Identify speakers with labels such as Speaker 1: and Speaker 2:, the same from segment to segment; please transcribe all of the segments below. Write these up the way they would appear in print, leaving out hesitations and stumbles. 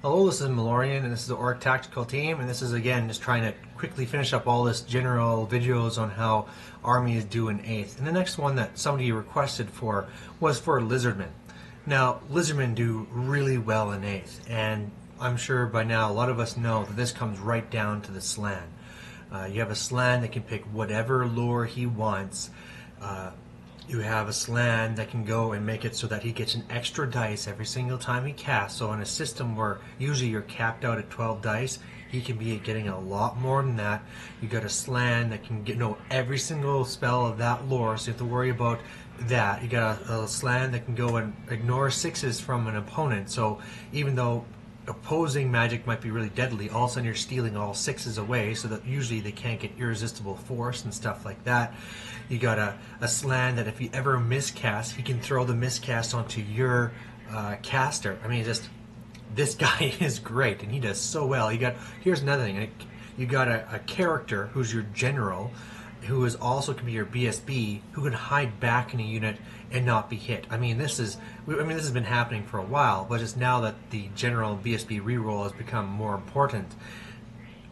Speaker 1: Hello, this is Malorian, and this is the Orc Tactical Team, and this is again just trying to quickly finish up all this general videos on how armies do in 8th. And the next one that somebody requested for was for Lizardmen. Now, Lizardmen do really well in 8th, and I'm sure by now a lot of us know that this comes right down to the slan. You have a slan that can pick whatever lure he wants. You have a slan that can go and make it so that he gets an extra dice every single time he casts. So in a system where usually you're capped out at 12 dice, he can be getting a lot more than that. You got a slan that can know every single spell of that lore, so you have to worry about that. You got a slan that can go and ignore sixes from an opponent. So even though opposing magic might be really deadly, all of a sudden you're stealing all sixes away, so that usually they can't get irresistible force and stuff like that. You got a slan that if he ever miscast, he can throw the miscast onto your caster. I mean, just this guy is great, and he does so well. Here's another thing. You got a character who's your general, who is also can be your BSB, who can hide back in a unit and not be hit. I mean, this has been happening for a while, but just now that the general BSB reroll has become more important,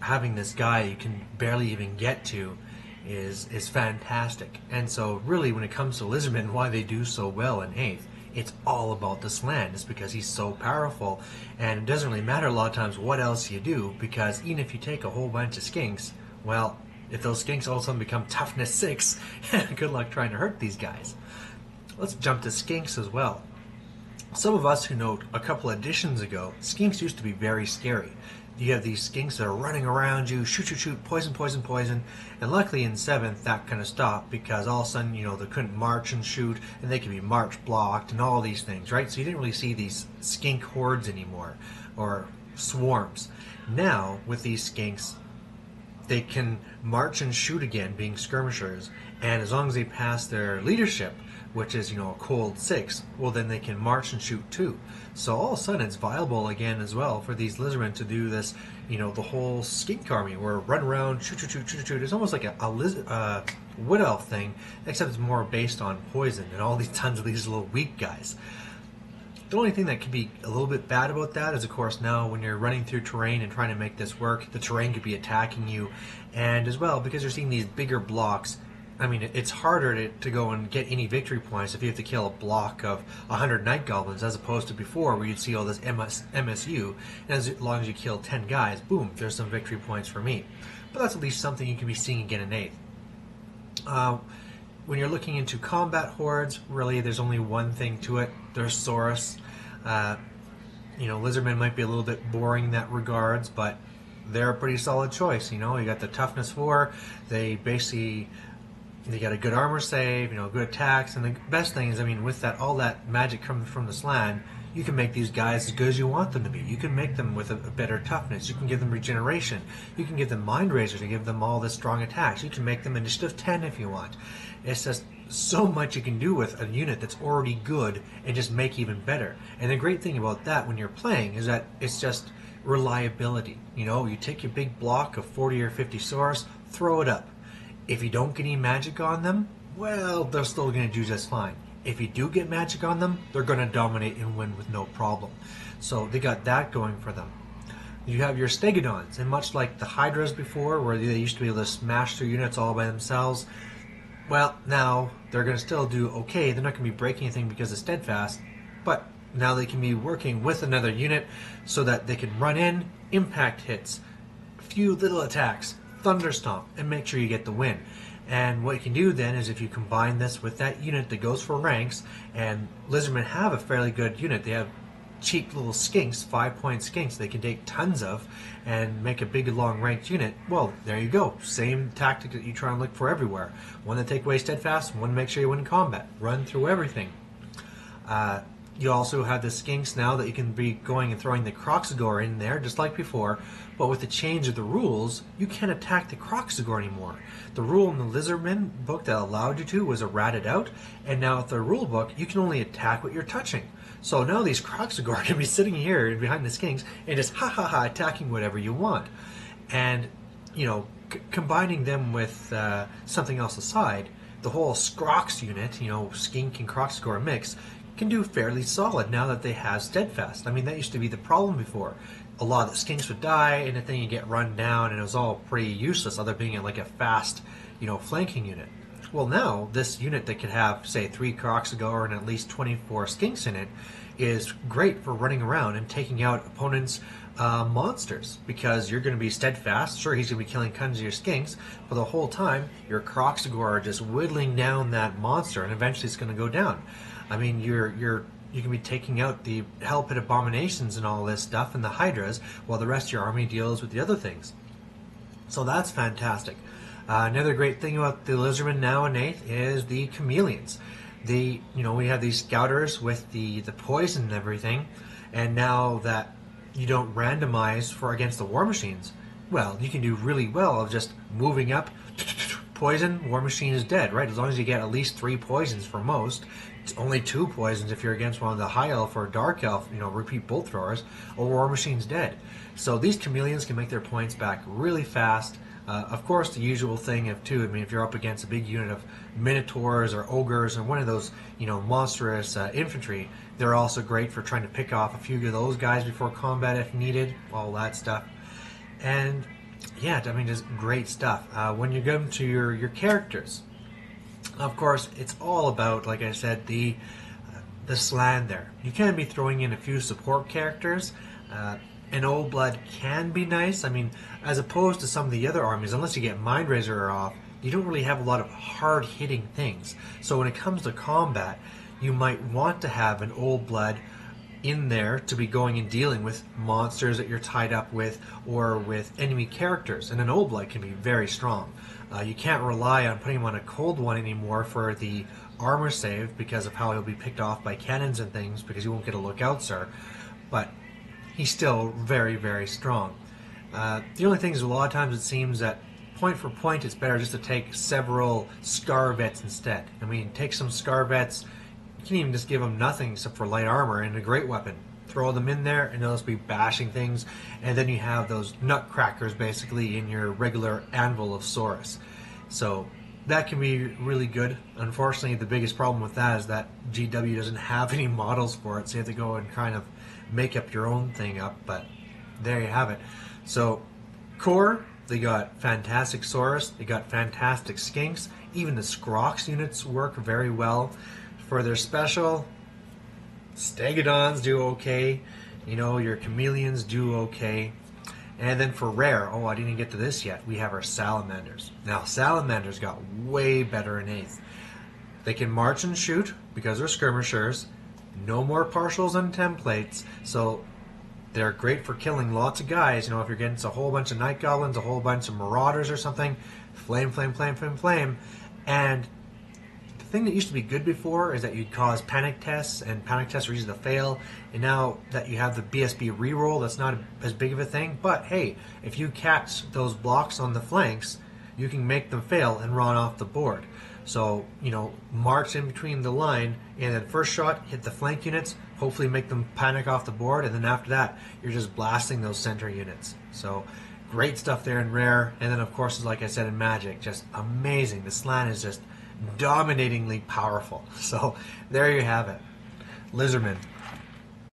Speaker 1: having this guy you can barely even get to is fantastic. And so really when it comes to Lizardmen, why they do so well in 8th, it's all about the slan. It's because he's so powerful, and it doesn't really matter a lot of times what else you do, because even if you take a whole bunch of skinks, well, if those skinks all of a sudden become toughness 6, good luck trying to hurt these guys. Let's jump to skinks as well. Some of us who know a couple editions ago, skinks used to be very scary. You have these skinks that are running around you, shoot, shoot, shoot, poison, poison, poison. And luckily in 7th that kind of stopped, because all of a sudden, they couldn't march and shoot, and they could be march blocked and all these things, right? So you didn't really see these skink hordes anymore, or swarms. Now, with these skinks, they can march and shoot again, being skirmishers, and as long as they pass their leadership, which is, a cold 6, well then they can march and shoot too. So all of a sudden it's viable again as well for these lizardmen to do this, the whole skink army, where run around, shoot, shoot, shoot, shoot, shoot. It's almost like a wood elf thing, except it's more based on poison and all these tons of these little weak guys. The only thing that could be a little bit bad about that is, of course, now when you're running through terrain and trying to make this work, the terrain could be attacking you, and as well, because you're seeing these bigger blocks, I mean, it's harder to go and get any victory points if you have to kill a block of 100 Night Goblins, as opposed to before, where you'd see all this MSU, and as long as you kill 10 guys, boom, there's some victory points for me. But that's at least something you can be seeing again in 8th. When you're looking into combat hordes, really there's only one thing to it. There's Saurus. Lizardmen might be a little bit boring in that regards, but they're a pretty solid choice. You got the toughness 4. They got a good armor save, good attacks, and the best thing is, with that all that magic coming from the slan, you can make these guys as good as you want them to be. You can make them with a better toughness. You can give them regeneration. You can give them mind razor to give them all the strong attacks. You can make them initiative 10 if you want. It's just so much you can do with a unit that's already good and just make even better. And the great thing about that when you're playing is that it's just reliability. You take your big block of 40 or 50 Saurus, throw it up. If you don't get any magic on them, well, they're still going to do just fine. If you do get magic on them, they're going to dominate and win with no problem. So they got that going for them. You have your Stegodons, and much like the Hydras before, where they used to be able to smash their units all by themselves, well, now they're going to still do okay. They're not going to be breaking anything because of Steadfast, but now they can be working with another unit so that they can run in, impact hits, a few little attacks, Thunderstomp, and make sure you get the win. And what you can do then is, if you combine this with that unit that goes for ranks, and Lizardmen have a fairly good unit, they have cheap little skinks, 5-point skinks they can take tons of and make a big long ranked unit, well, there you go. Same tactic that you try and look for everywhere. One to take away Steadfast, one to make sure you win combat. Run through everything. You also have the skinks now that you can be going and throwing the Croxagore in there, just like before, but with the change of the rules, you can't attack the Croxagore anymore. The rule in the Lizardmen book that allowed you to was errated out, and now with the rule book, you can only attack what you're touching. So now these Croxagore can be sitting here behind the skinks and just attacking whatever you want. And, combining them with something else aside, the whole Scrox unit, Skink and Croxagore mix, can do fairly solid now that they have Steadfast. I mean, that used to be the problem before. A lot of the skinks would die, and then you get run down, and it was all pretty useless, other being like a fast, flanking unit. Well, now this unit that could have, say, 3 Kroxigor and at least 24 skinks in it is great for running around and taking out opponents' monsters, because you're going to be steadfast. Sure, he's going to be killing tons of your skinks, but the whole time your Kroxigor are just whittling down that monster, and eventually it's going to go down. I mean, you can be taking out the Hell Pit Abominations and all this stuff and the Hydras, while the rest of your army deals with the other things. So that's fantastic. Another great thing about the Lizardmen now in 8th is the Chameleons. We have these Scouters with the poison and everything, and now that you don't randomize against the War Machines, well, you can do really well of just moving up, poison, War Machine is dead, right? As long as you get at least 3 poisons for most. It's only 2 poisons if you're against one of the High Elf or Dark Elf, repeat bolt throwers, or War Machine's dead. So these Chameleons can make their points back really fast. Of course, the usual thing if you're up against a big unit of Minotaurs or Ogres or one of those, monstrous infantry, they're also great for trying to pick off a few of those guys before combat if needed, all that stuff. And yeah, I mean, just great stuff. When you go to your characters, of course, it's all about, like I said, the slan there. You can be throwing in a few support characters. An Old Blood can be nice. I mean, as opposed to some of the other armies, unless you get Mind Razor off, you don't really have a lot of hard-hitting things. So when it comes to combat, you might want to have an Old Blood in there to be going and dealing with monsters that you're tied up with, or with enemy characters. And an Old Blood can be very strong. You can't rely on putting him on a cold one anymore for the armor save because of how he'll be picked off by cannons and things, because you won't get a lookout, sir. But he's still very, very strong. The only thing is, a lot of times it seems that point for point it's better just to take several Scarvets instead. I mean, take some Scarvets, you can even just give them nothing except for light armor and a great weapon. Throw them in there and they'll just be bashing things, and then you have those nutcrackers basically in your regular anvil of Saurus. So that can be really good. Unfortunately, the biggest problem with that is that GW doesn't have any models for it, so you have to go and kind of make up your own thing up, but there you have it. So core, they got fantastic Saurus, they got fantastic Skinks, even the Scrox units work very well. For their special, Stegodons do okay, your Chameleons do okay. And then for rare, I didn't even get to this yet, we have our Salamanders. Now, Salamanders got way better in 8th. They can march and shoot because they're skirmishers, no more partials and templates, so they're great for killing lots of guys. If you're against a whole bunch of Night Goblins, a whole bunch of Marauders or something, flame, flame, flame, flame, flame. And the thing that used to be good before is that you'd cause panic tests, and panic tests are easy to fail. And now that you have the BSB reroll, that's not as big of a thing. But hey, if you catch those blocks on the flanks, you can make them fail and run off the board. So, march in between the line, and then first shot, hit the flank units, hopefully make them panic off the board, and then after that, you're just blasting those center units. So, great stuff there in rare, and then of course, like I said, in magic, just amazing. The slan is just dominatingly powerful. So, there you have it. Lizardmen.